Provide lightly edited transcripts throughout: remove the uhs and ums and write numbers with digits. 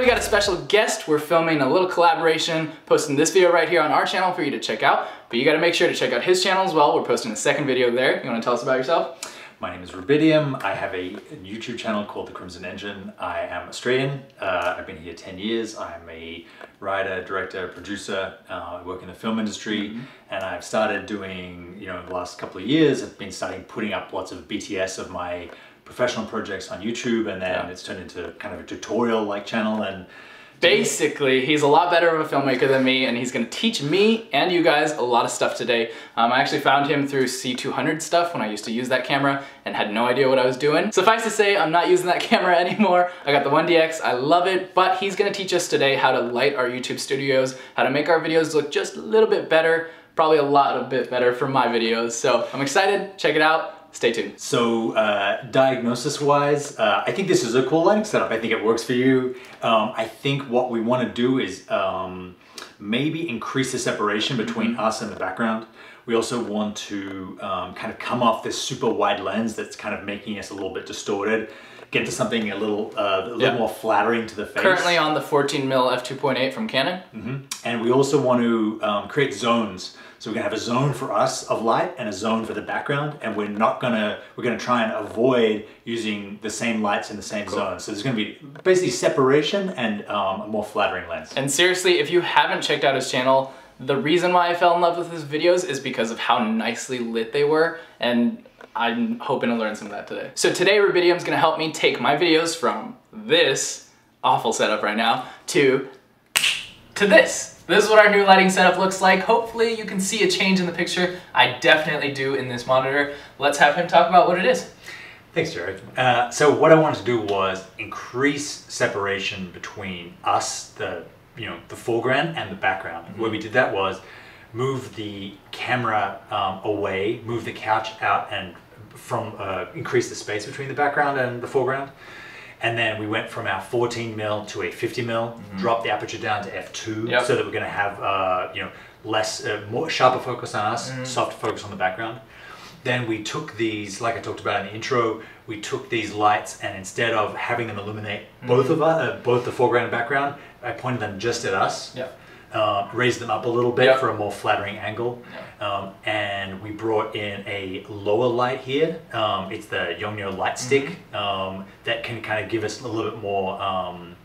got a special guest. We're filming a little collaboration, posting this video right here on our channel for you to check out. But you gotta make sure to check out his channel as well. We're posting a second video there. You wanna tell us about yourself? My name is Rubidium. I have a YouTube channel called The Crimson Engine. I am Australian. I've been here 10 years. I'm a writer, director, producer. I work in the film industry, and I've started doing, the last couple of years, I've been starting putting up lots of BTS of my professional projects on YouTube, and then it's turned into kind of a tutorial-like channel. And basically, he's a lot better of a filmmaker than me, and he's gonna teach me and you guys a lot of stuff today. I actually found him through C200 stuff when I used to use that camera and had no idea what I was doing. Suffice to say, I'm not using that camera anymore. I got the 1DX, I love it, but he's gonna teach us today how to light our YouTube studios, how to make our videos look just a little bit better, probably a bit better for my videos. So I'm excited, check it out. Stay tuned. So diagnosis-wise, I think this is a cool lighting setup. I think it works for you. I think what we want to do is maybe increase the separation between us and the background. We also want to kind of come off this super wide lens that's kind of making us a little bit distorted. Get to something a little more flattering to the face. Currently on the 14mm f2.8 from Canon. And we also want to create zones. So we're gonna have a zone for us of light and a zone for the background, and we're gonna try and avoid using the same lights in the same zone. So there's gonna be basically separation and a more flattering lens. And seriously, if you haven't checked out his channel, the reason why I fell in love with his videos is because of how nicely lit they were, and I'm hoping to learn some of that today. So today Rubidium's gonna help me take my videos from this awful setup right now to this. This is what our new lighting setup looks like. Hopefully you can see a change in the picture. I definitely do in this monitor. Let's have him talk about what it is. Thanks, Jared. So what I wanted to do was increase separation between us, the foreground, and the background. The way we did that was move the camera away, move the couch out, and increase the space between the background and the foreground. And then we went from our 14mm to a 50mm, dropped the aperture down to f2, so that we're going to have more sharper focus on us, softer focus on the background. Then we took these, like I talked about in the intro, we took these lights, and instead of having them illuminate both of us, both the foreground and background, I pointed them just at us. Raised them up a little bit for a more flattering angle, and we brought in a lower light here. It's the Yongnuo light stick that can kind of give us a little bit more,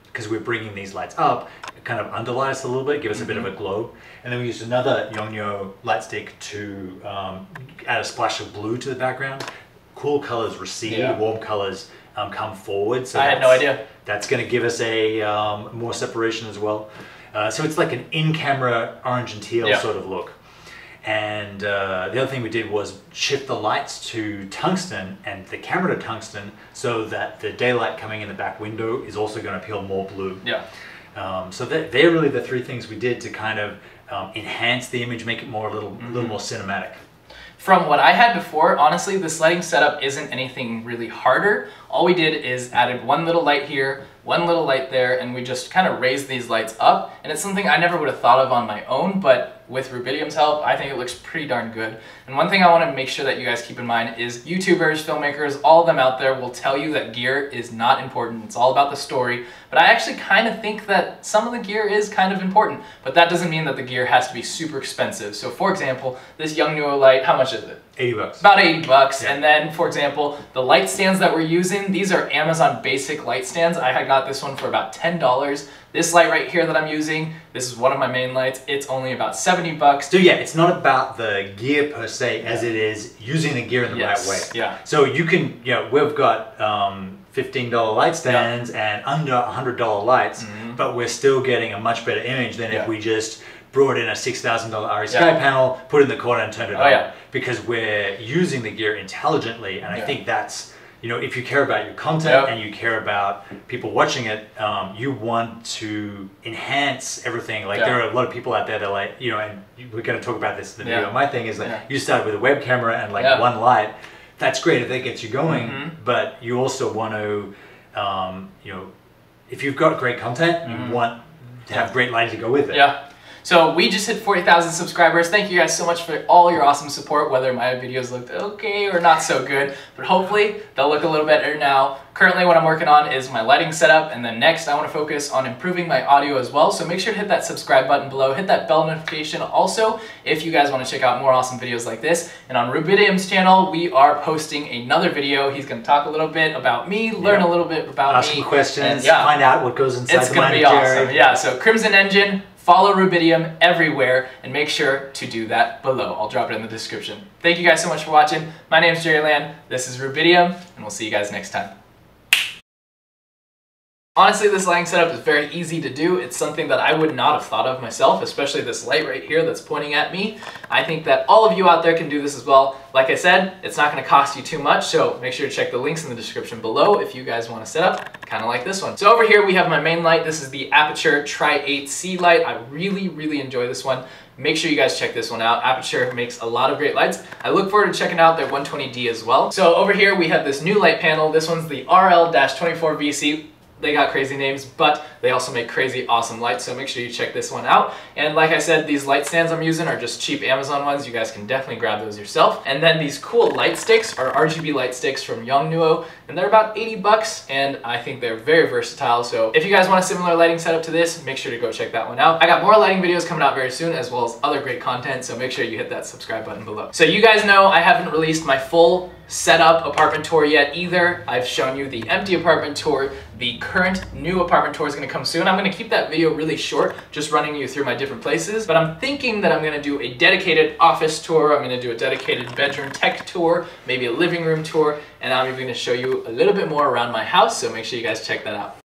because we're bringing these lights up, kind of underlight us a little bit, give us a bit of a glow. And then we used another Yongnuo light stick to add a splash of blue to the background. Cool colors recede, warm colors come forward. So I had no idea. That's going to give us a more separation as well. So it's like an in-camera orange and teal sort of look. And the other thing we did was shift the lights to tungsten and the camera to tungsten, so that the daylight coming in the back window is also going to appeal more blue. So they're really the three things we did to kind of enhance the image, make it more a little more cinematic. From what I had before, honestly, this lighting setup isn't anything really harder. All we did is added one little light here, one little light there, and we just kind of raised these lights up. And it's something I never would have thought of on my own, but with Rubidium's help, I think it looks pretty darn good. And one thing I want to make sure that you guys keep in mind is YouTubers, filmmakers, all of them out there will tell you that gear is not important. It's all about the story. But I actually kind of think that some of the gear is kind of important, but that doesn't mean that the gear has to be super expensive. So for example, this Yongnuo light, how much is it? 80 bucks. About 80 bucks. And then, for example, the light stands that we're using, these are Amazon basic light stands. I had got this one for about $10. This light right here that I'm using, this is one of my main lights. It's only about 70 bucks. So yeah, it's not about the gear per se as it is using the gear in the right way. So you can, we've got $15 light stands and under $100 lights, but we're still getting a much better image than if we just brought in a $6,000 RE Sky panel, put it in the corner and turned it on. Because we're using the gear intelligently, and I think that's, if you care about your content and you care about people watching it, you want to enhance everything. Like there are a lot of people out there that like, and we're going to talk about this in the video. My thing is like, you start with a web camera and like one light. That's great if that gets you going, but you also want to, if you've got great content, you want to have great lighting to go with it. So we just hit 40,000 subscribers. Thank you guys so much for all your awesome support, whether my videos looked okay or not so good, but hopefully they'll look a little better now. Currently what I'm working on is my lighting setup, and then next I want to focus on improving my audio as well. So make sure to hit that subscribe button below, hit that bell notification also if you guys want to check out more awesome videos like this. And on Rubidium's channel, we are posting another video. He's going to talk a little bit about me, learn a little bit about Ask me. some questions, and, yeah, find out what goes inside it's the gonna mind be of awesome. Jerry. Yeah, so Crimson Engine, follow Rubidium everywhere, and make sure to do that below. I'll drop it in the description. Thank you guys so much for watching. My name is Jerry Land, this is Rubidium, and we'll see you guys next time. Honestly, this lighting setup is very easy to do. It's something that I would not have thought of myself, especially this light right here that's pointing at me. I think that all of you out there can do this as well. Like I said, it's not going to cost you too much, so make sure to check the links in the description below if you guys want to set up kind of like this one. So over here we have my main light. This is the Aperture Tri-8C light. I really enjoy this one. Make sure you guys check this one out. Aperture makes a lot of great lights. I look forward to checking out their 120D as well. So over here we have this new light panel. This one's the RL-24VC. They got crazy names, but they also make crazy awesome lights, so make sure you check this one out. And like I said, these light stands I'm using are just cheap Amazon ones. You guys can definitely grab those yourself. And then these cool light sticks are RGB light sticks from Yongnuo, and they're about 80 bucks, and I think they're very versatile. So if you guys want a similar lighting setup to this, make sure to go check that one out. I got more lighting videos coming out very soon, as well as other great content, so make sure you hit that subscribe button below. So you guys know I haven't released my full setup apartment tour yet either. I've shown you the empty apartment tour. The current new apartment tour is going to come soon. I'm going to keep that video really short, just running you through my different places, but I'm thinking that I'm going to do a dedicated office tour. I'm going to do a dedicated bedroom tech tour, maybe a living room tour, and I'm even going to show you a little bit more around my house, so make sure you guys check that out.